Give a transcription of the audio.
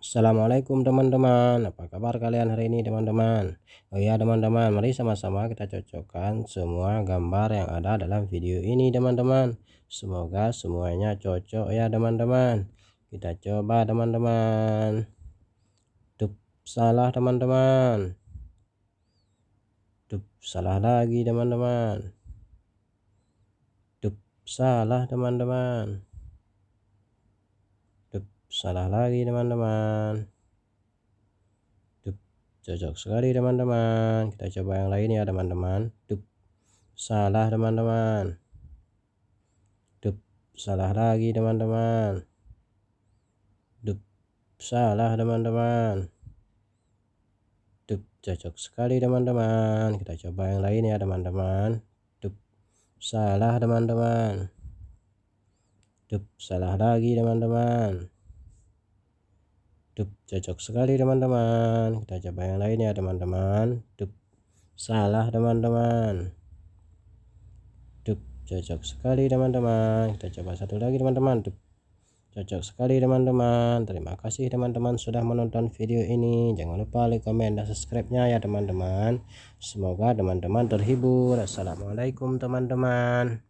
Assalamualaikum teman-teman, apa kabar kalian hari ini teman-teman? Oh ya teman-teman, mari sama-sama kita cocokkan semua gambar yang ada dalam video ini teman-teman. Semoga semuanya cocok ya teman-teman. Kita coba teman-teman. Dup, salah teman-teman. Dup, salah lagi teman-teman. Dup, salah teman-teman. Salah lagi teman-teman. Cocok sekali teman-teman. Kita coba yang lain ya teman-teman. Salah teman-teman. Salah lagi teman-teman. Salah teman-teman. Cocok sekali teman-teman. Kita coba yang lain ya teman-teman. Salah teman-teman. Salah lagi teman-teman. Cocok sekali teman-teman. Kita coba yang lain ya teman-teman. Salah teman-teman. Cocok sekali teman-teman. Kita coba satu lagi teman-teman. Cocok sekali teman-teman. Terima kasih teman-teman sudah menonton video ini. Jangan lupa like, komen, dan subscribe-nya ya teman-teman. Semoga teman-teman terhibur. Assalamualaikum teman-teman.